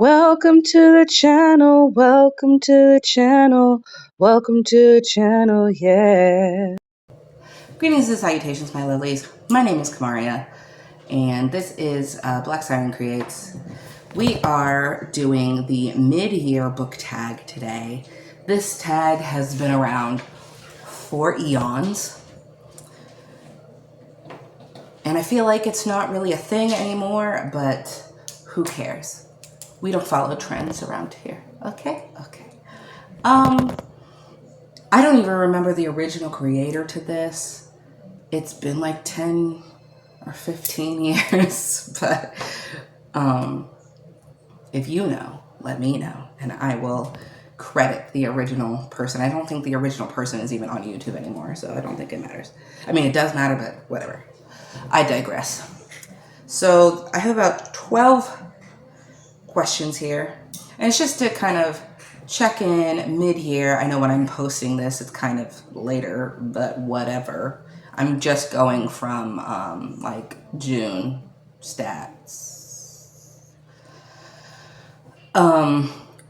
Welcome to the channel, welcome to the channel, welcome to the channel, yeah. Greetings and salutations, my lovelies. My name is Kamaria, and this is Black Siren Creates. We are doing the mid-year book tag today. This tag has been around for eons, and I feel like it's not really a thing anymore, but who cares? We don't follow trends around here, okay? I don't even remember the original creator to this. It's been like 10 or 15 years, but if you know, let me know, and I will credit the original person. I don't think the original person is even on YouTube anymore, so I don't think it matters. I mean, it does matter, but whatever. I digress. So I have about 12 questions here, and it's just to kind of check in mid-year. I know when I'm posting this, it's kind of later, but whatever. I'm just going from like June stats.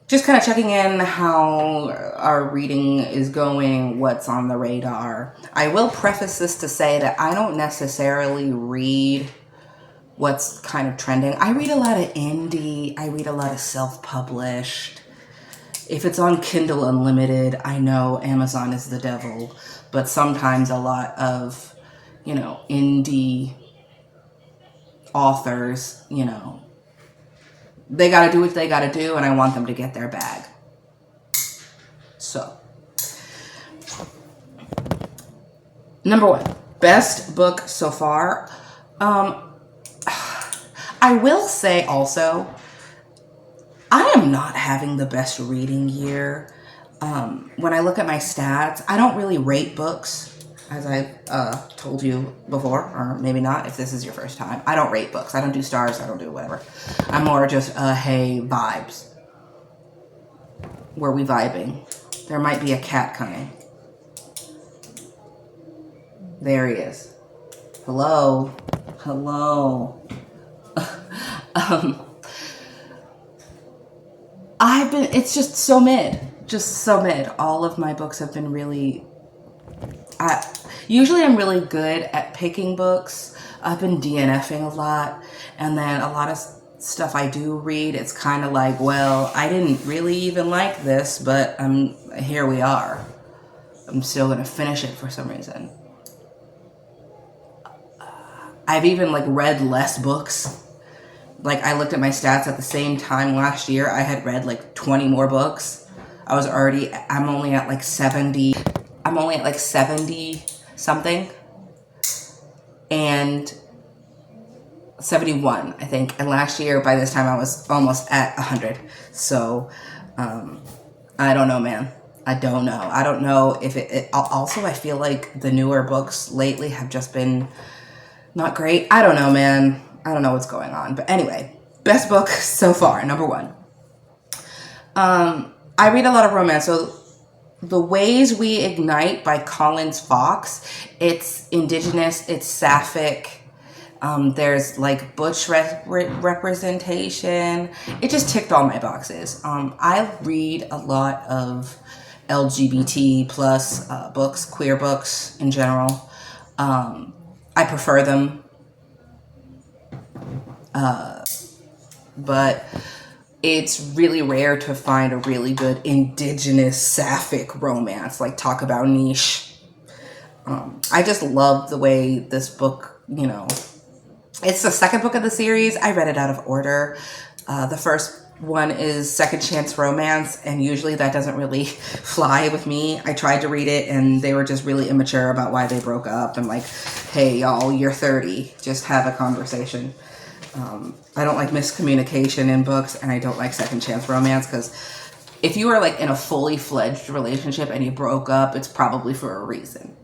Just kind of checking in how our reading is going, what's on the radar. I will preface this to say that I don't necessarily read what's kind of trending. I read a lot of indie. I read a lot of self-published. If it's on Kindle Unlimited, I know Amazon is the devil, but sometimes a lot of, indie authors, they got to do what they got to do, and I want them to get their bag. So, number one, best book so far. I will say also, I am not having the best reading year. When I look at my stats, I don't really rate books, as I've told you before, or maybe not if this is your first time. I don't rate books. I don't do stars. I don't do whatever. I'm more just, hey, vibes. Were we vibing? There might be a cat coming. There he is. Hello. It's just so mid. All of my books have been really, usually I'm really good at picking books. I've been DNFing a lot, and then a lot of stuff I do read, it's kind of like, well, I didn't really even like this, but here we are. I'm still going to finish it for some reason. I've even read less books. I looked at my stats at the same time last year. I had read 20 more books. I'm only at 70. I'm only at 70 something. And 71, I think. And last year, by this time, I was almost at 100. So, I don't know, man. I don't know. I don't know if also, I feel like the newer books lately have just been not great. I don't know, man. I don't know what's going on. But anyway, best book so far, number one. I read a lot of romance. So The Ways We Ignite by Collins Fox. It's indigenous. It's sapphic. There's butch representation. It just ticked all my boxes. I read a lot of LGBT plus books, queer books in general. I prefer them. But it's really rare to find a really good indigenous sapphic romance. Talk about niche. I just love the way this book, it's the second book of the series. I read it out of order. The first one is Second Chance Romance, and usually that doesn't really fly with me. I tried to read it, and they were just really immature about why they broke up, and hey, y'all, you're 30. Just have a conversation. I don't like miscommunication in books, and I don't like second chance romance, because if you are in a fully fledged relationship and you broke up, it's probably for a reason.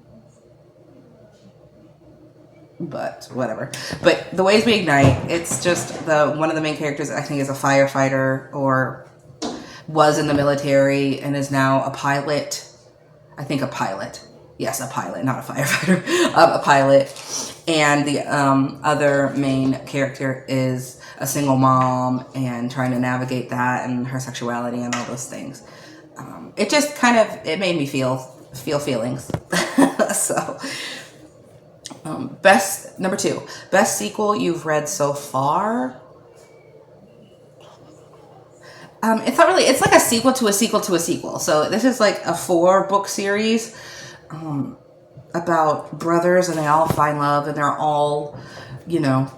But whatever. But The Ways We Ignite, it's just one of the main characters, I think, is a firefighter or was in the military and is now a pilot. I think a pilot. Yes, a pilot, not a firefighter. A pilot. And the other main character is a single mom and trying to navigate that and her sexuality and all those things. It just kind of it made me feel feelings. So, best number 2, best sequel you've read so far. It's not really. It's like a sequel to a sequel to a sequel. So this is like a 4-book series about brothers, and they all find love, and they're all, you know,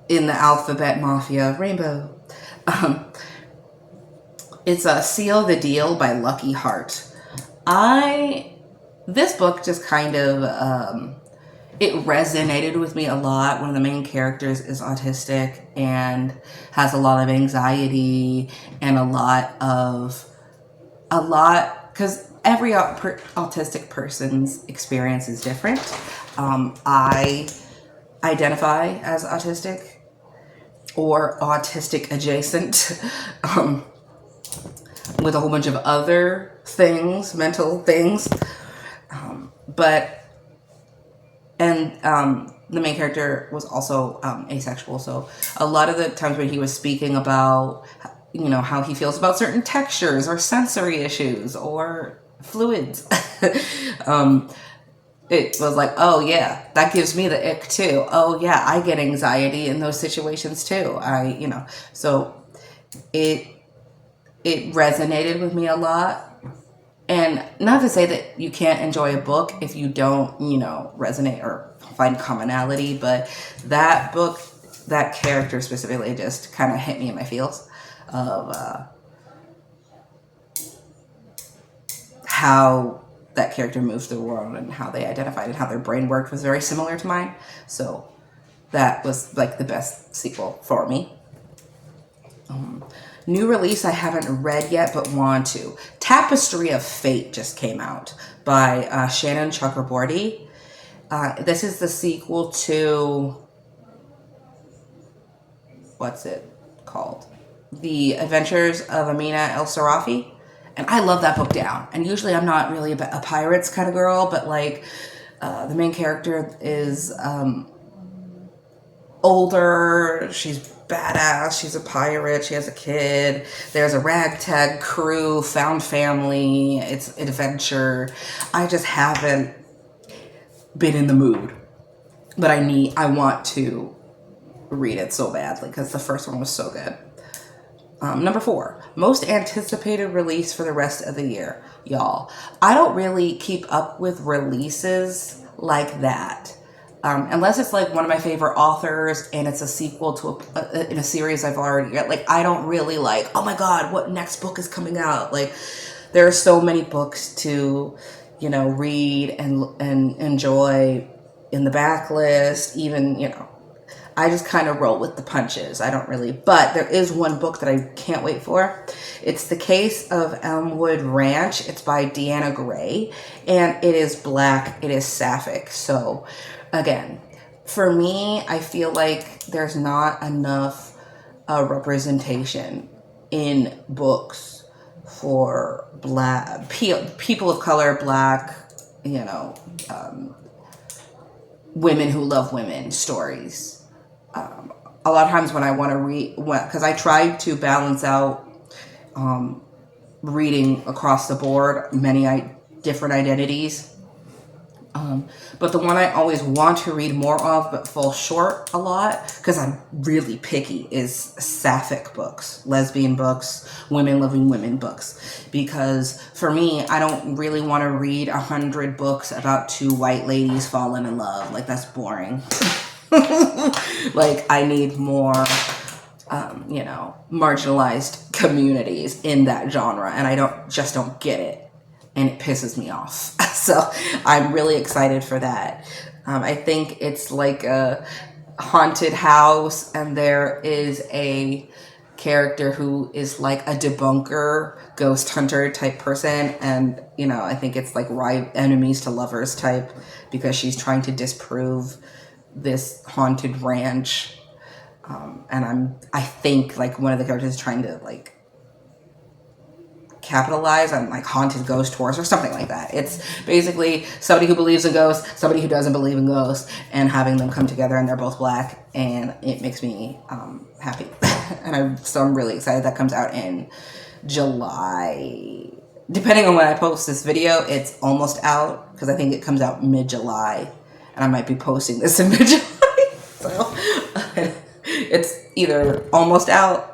in the alphabet mafia rainbow. It's a Seal the Deal by Lucky Hart. This book just kind of it resonated with me a lot. One of the main characters is autistic and has a lot of anxiety and a lot because every autistic person's experience is different. I identify as autistic or autistic adjacent, with a whole bunch of other things, mental things. But the main character was also asexual, so a lot of the times when he was speaking about, how he feels about certain textures or sensory issues or fluids, it was like, oh yeah, that gives me the ick too. Oh yeah, I get anxiety in those situations too. So it resonated with me a lot. And not to say that you can't enjoy a book if you don't, resonate or find commonality, but that book, that character specifically just kind of hit me in my feels of how that character moved through the world and how they identified and how their brain worked was very similar to mine. So that was like the best sequel for me. New release I haven't read yet but want to. Tapestry of Fate just came out by Shannon Chakraborty. This is the sequel to, what's it called? The Adventures of Amina El Sarafi. And I love that book down. And usually I'm not really a pirates kind of girl, but like the main character is older, she's badass, she's a pirate, she has a kid, there's a ragtag crew, found family, it's an adventure. I just haven't been in the mood, but I want to read it so badly because the first one was so good. Number 4, most anticipated release for the rest of the year. Y'all, I don't really keep up with releases like that. Unless it's like one of my favorite authors and it's a sequel to in a series I've already read. Like, I don't really like, oh my God, what next book is coming out? Like, there are so many books to, read and enjoy in the backlist. Even, I just kind of roll with the punches. I don't really, but there is one book that I can't wait for. It's The Case of Elmwood Ranch. It's by Deanna Gray, and it is Black. It is sapphic. So, again, for me, I feel like there's not enough representation in books for Black people of color, Black, women who love women stories. A lot of times when I want to read, because I try to balance out reading across the board, many different identities. But the one I always want to read more of but fall short a lot, because I'm really picky, is sapphic books, lesbian books, women loving women books. Because for me, I don't really want to read 100 books about 2 white ladies falling in love. Like, that's boring. Like, I need more, marginalized communities in that genre, and I don't get it. And it pisses me off. So I'm really excited for that. I think it's like a haunted house, and there is a character who is like a debunker, ghost hunter type person. And, I think it's like enemies to lovers type, because she's trying to disprove this haunted ranch. And I think like one of the characters is trying to like capitalized on like haunted ghost tours or something like that. It's basically somebody who believes in ghosts, somebody who doesn't believe in ghosts, and having them come together, and they're both Black, and it makes me happy. So I'm really excited. That comes out in July. Depending on when I post this video, it's almost out because I think it comes out mid-July, and I might be posting this in mid-July. So it's either almost out,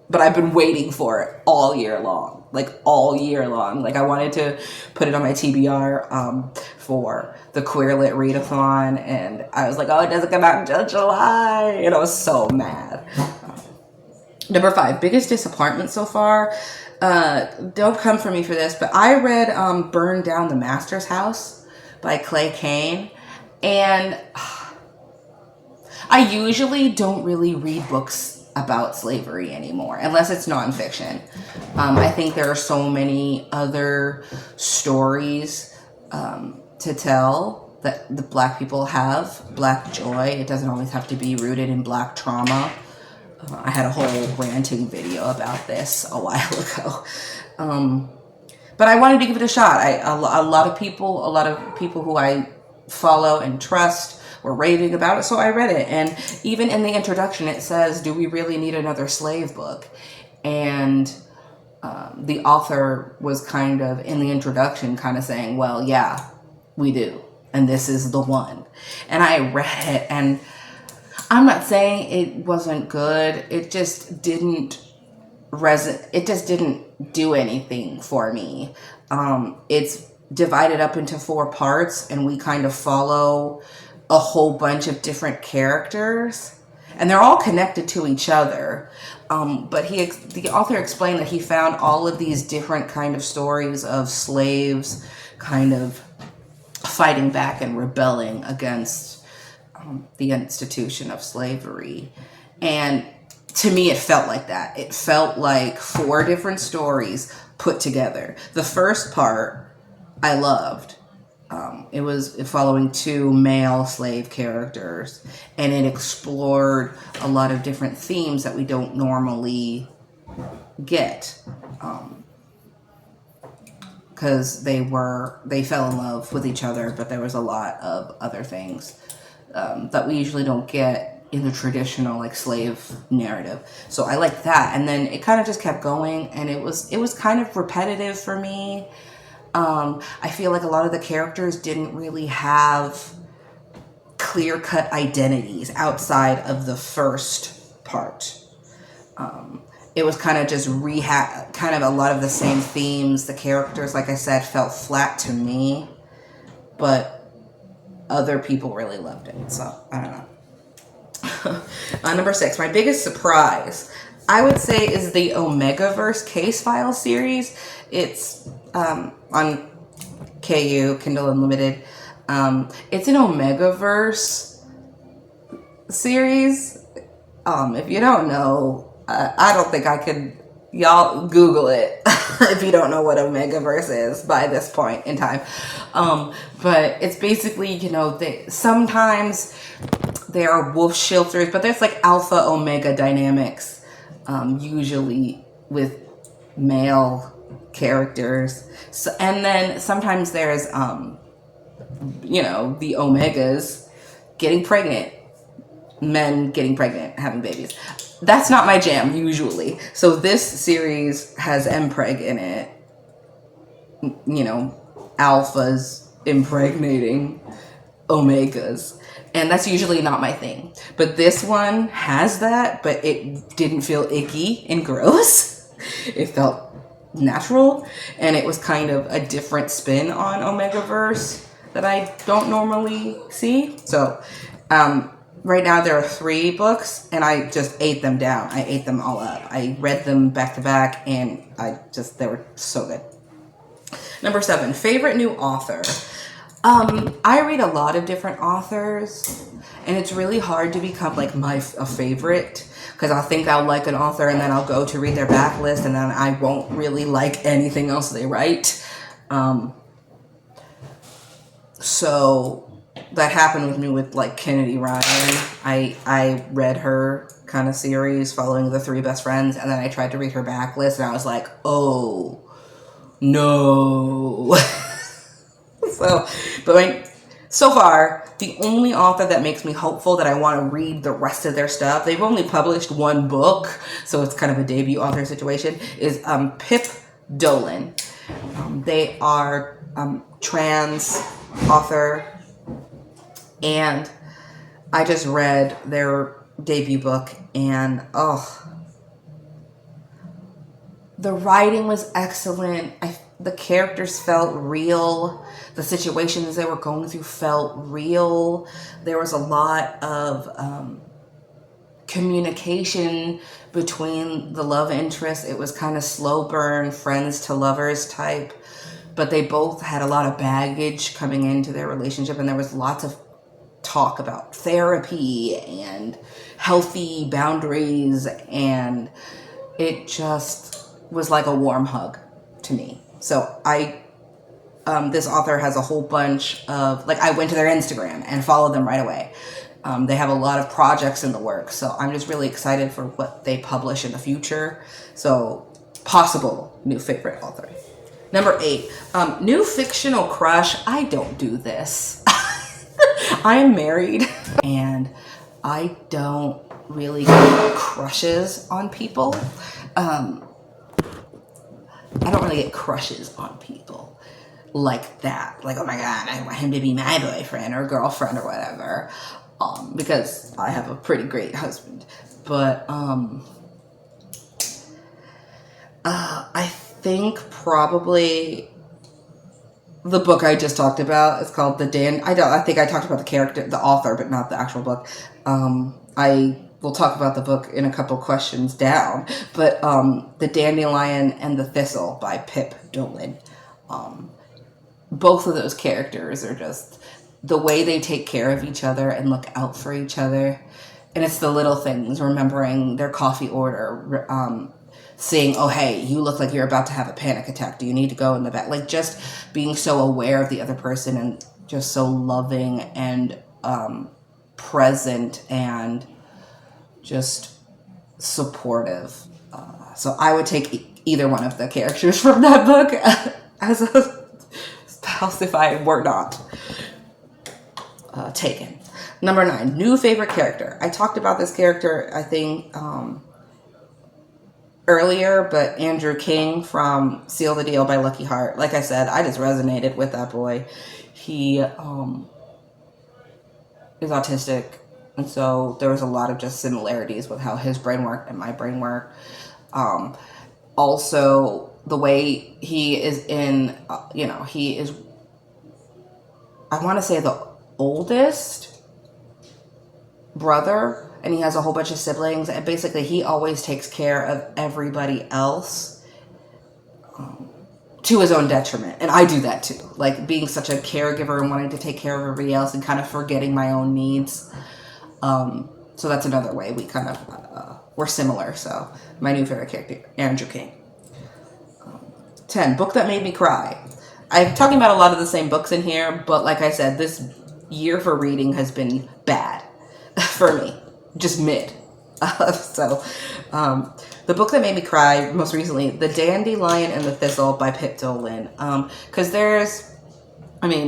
but I've been waiting for it all year long. Like all year long. Like I wanted to put it on my TBR for the Queer Lit Readathon, and I was like, oh, it doesn't come out until July, and I was so mad. Number 5, biggest disappointment so far. Don't come for me for this, but I read Burn Down the Master's House by Clay Kane, and I usually don't really read books about slavery anymore, unless it's nonfiction. I think there are so many other stories to tell that the Black people have, Black joy. It doesn't always have to be rooted in Black trauma. I had a whole ranting video about this a while ago. But I wanted to give it a shot. A lot of people who I follow and trust were raving about it, so I read it. And even in the introduction, it says, do we really need another slave book? And the author was kind of, in the introduction, kind of saying, well, yeah, we do. And this is the one. And I read it, and I'm not saying it wasn't good. It just didn't it just didn't do anything for me. It's divided up into 4 parts, and we kind of follow a whole bunch of different characters, and they're all connected to each other. But the author explained that he found all of these different kind of stories of slaves kind of fighting back and rebelling against the institution of slavery. And to me, it felt like that. It felt like 4 different stories put together. The first part I loved. It was following 2 male slave characters, and it explored a lot of different themes that we don't normally get, because they fell in love with each other, but there was a lot of other things that we usually don't get in the traditional like slave narrative. So I liked that, and then it kind of just kept going, and it was kind of repetitive for me. I feel like a lot of the characters didn't really have clear-cut identities outside of the first part. It was kind of just kind of a lot of the same themes. The characters, like I said, felt flat to me, but other people really loved it. So I don't know. Number 6, my biggest surprise, I would say, is the Omegaverse Case File series. It's on KU, Kindle Unlimited. It's an Omegaverse series. If you don't know, I don't think I could. Y'all Google it if you don't know what Omegaverse is by this point in time. But it's basically, sometimes there are wolf shelters, but there's like alpha omega dynamics, usually with male characters. So, and then sometimes there's, the omegas getting pregnant, men getting pregnant, having babies. That's not my jam usually. So this series has mpreg in it, alphas impregnating omegas. And that's usually not my thing. But this one has that, but it didn't feel icky and gross. It felt natural, and it was kind of a different spin on Omegaverse that I don't normally see. So right now there are 3 books, and I just ate them down. I ate them all up. I read them back to back, and they were so good. Number 7, favorite new author. I read a lot of different authors, and it's really hard to become like a favorite, because I'll think I'll like an author, and then I'll go to read their backlist, and then I won't really like anything else they write. So that happened with me with like Kennedy Ryan. I read her kind of series following the 3 best friends, and then I tried to read her backlist, and I was like, oh, No. So, but so far, the only author that makes me hopeful that I want to read the rest of their stuff, they've only published one book, so it's kind of a debut author situation, is Pip Dolan. They are trans author, and I just read their debut book, and the writing was excellent. The characters felt real. The situations they were going through felt real. There was a lot of communication between the love interests. It was kind of slow burn, friends to lovers type. But they both had a lot of baggage coming into their relationship, and there was lots of talk about therapy and healthy boundaries, and it just was like a warm hug to me. So this author has a whole bunch of, like, I went to their Instagram and followed them right away. They have a lot of projects in the works, so I'm just really excited for what they publish in the future. So, possible new favorite author. Number 8, new fictional crush. I don't do this. I'm married, and I don't really get crushes on people. I don't really get crushes on people like that. Like, oh my God, I want him to be my boyfriend or girlfriend or whatever. Because I have a pretty great husband. But I think probably the book I just talked about is called I think I talked about the character, the author, but not the actual book. I will talk about the book in a couple questions down. But The Dandelion and the Thistle by Pip Dolan. Both of those characters are just the way they take care of each other and look out for each other. And it's the little things, remembering their coffee order, saying, oh, hey, you look like you're about to have a panic attack. Do you need to go in the back? Like, just being so aware of the other person and just so loving and present and just supportive. So I would take either one of the characters from that book as a spouse if I were not taken. Number 9, new favorite character. I talked about this character, I think, earlier, but Andrew King from Seal the Deal by Lucky Heart. Like I said, I just resonated with that boy. He is autistic, and so there was a lot of just similarities with how his brain worked and my brain worked. Also, the way he is in, he is, I want to say, the oldest brother, and he has a whole bunch of siblings, and basically he always takes care of everybody else to his own detriment. And I do that too, like being such a caregiver and wanting to take care of everybody else and kind of forgetting my own needs. So that's another way we kind of we're similar. So my new favorite character, Andrew King. 10, book that made me cry. I'm talking about a lot of the same books in here, but like I said, this year for reading has been bad for me, just mid. The book that made me cry most recently, The Dandelion and the Thistle by Pip Dolan. Because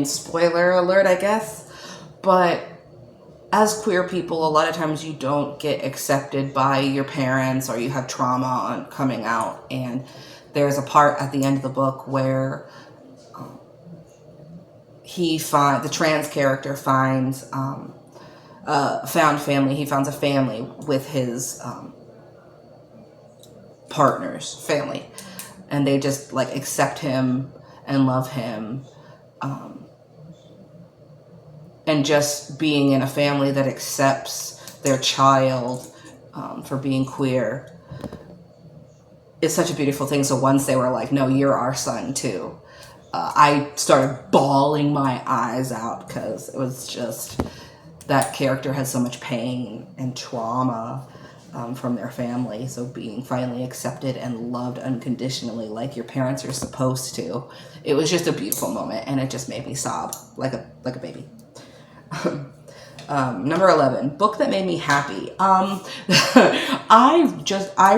spoiler alert, I guess, but as queer people, a lot of times you don't get accepted by your parents, or you have trauma on coming out. And there's a part at the end of the book where the trans character finds found family. He finds a family with his partner's family, and they just like accept him and love him, and just being in a family that accepts their child for being queer is such a beautiful thing. So once they were like, no, you're our son too, I started bawling my eyes out, because it was just, that character has so much pain and trauma from their family. So being finally accepted and loved unconditionally like your parents are supposed to, it was just a beautiful moment, and it just made me sob like a baby. Number 11, book that made me happy. I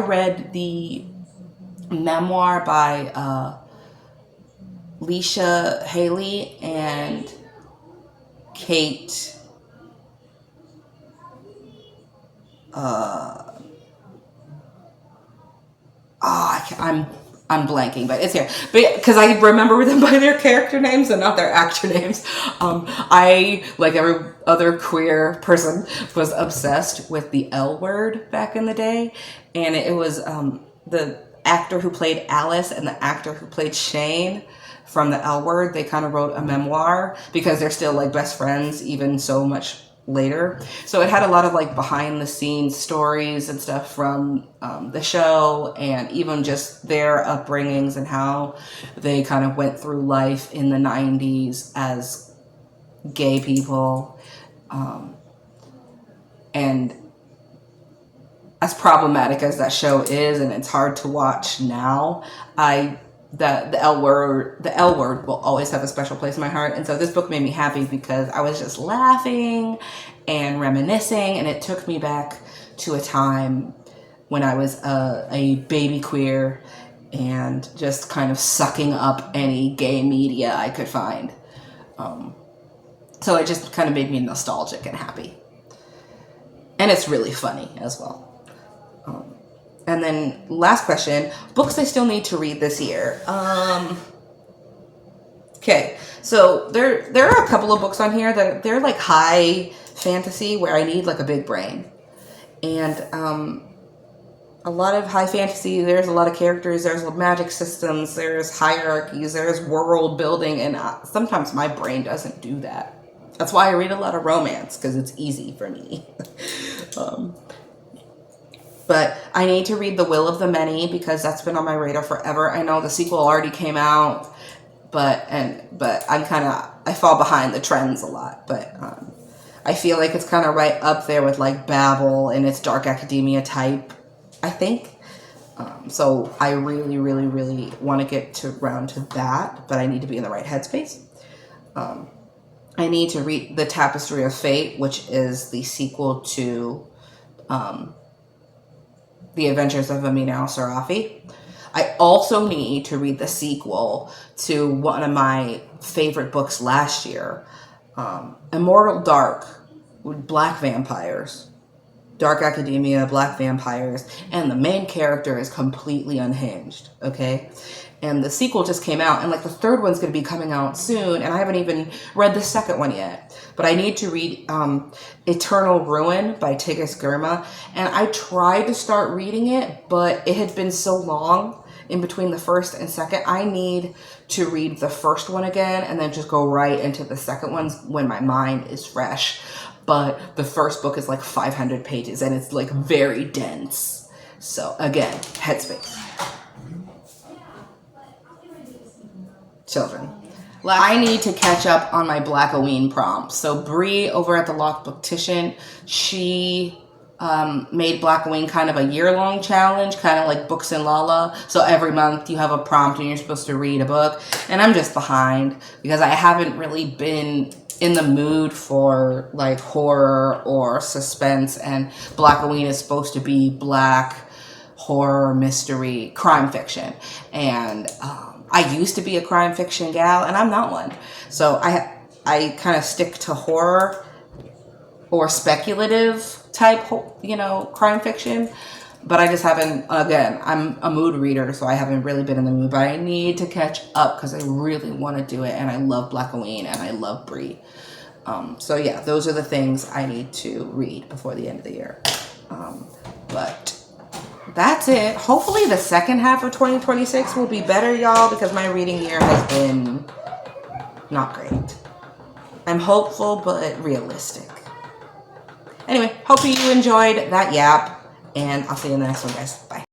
read the memoir by Leisha Haley and Kate. I'm blanking, but it's here. But because I remember them by their character names and not their actor names. I, like every other queer person, was obsessed with the L Word back in the day, and it was the actor who played Alice and the actor who played Shane from the L Word. They kind of wrote a memoir because they're still like best friends, even so much later. So it had a lot of like behind the scenes stories and stuff from the show, and even just their upbringings and how they kind of went through life in the 90s as gay people. And as problematic as that show is, and it's hard to watch now, the L Word will always have a special place in my heart. And so this book made me happy because I was just laughing and reminiscing, and it took me back to a time when I was a baby queer and just kind of sucking up any gay media I could find. So it just kind of made me nostalgic and happy. And it's really funny as well. And then last question, books I still need to read this year. Okay, so there are a couple of books on here that they're like high fantasy where I need like a big brain. And a lot of high fantasy, there's a lot of characters, there's magic systems, there's hierarchies, there's world building, and sometimes my brain doesn't do that. That's why I read a lot of romance, because it's easy for me. But I need to read The Will of the Many because that's been on my radar forever. I know the sequel already came out, but I fall behind the trends a lot. But I feel like it's kind of right up there with like Babel and its dark academia type, I think. So I really, really, really want to get around to that, but I need to be in the right headspace. I need to read The Tapestry of Fate, which is the sequel to The Adventures of Amina al-Sarafi. I also need to read the sequel to one of my favorite books last year, Immortal Dark, with black vampires. Dark academia, black vampires, and the main character is completely unhinged, okay? And the sequel just came out, and like the third one's going to be coming out soon, and I haven't even read the second one yet. But I need to read Eternal Ruin by Tigris Girma, and I tried to start reading it, but it had been so long in between the first and second. I need to read the first one again and then just go right into the second one when my mind is fresh. But the first book is like 500 pages and it's like very dense. So again, headspace. Children. I need to catch up on my Blackoween prompts. So Bree over at the Locked Booktician, she made Blackoween kind of a year-long challenge, kind of like Books and Lala. So every month you have a prompt and you're supposed to read a book. And I'm just behind because I haven't really been in the mood for like horror or suspense, and Blackoween is supposed to be black horror, mystery, crime fiction. And I used to be a crime fiction gal, and I'm not one. So I kind of stick to horror or speculative type, crime fiction. But I just haven't, again, I'm a mood reader, so I haven't really been in the mood. But I need to catch up because I really want to do it. And I love Blackoween and I love Bree. So yeah, those are the things I need to read before the end of the year. But that's it. Hopefully the second half of 2026 will be better, y'all, because my reading year has been not great. I'm hopeful, but realistic. Anyway, hope you enjoyed that yap, and I'll see you in the next one, guys. Bye.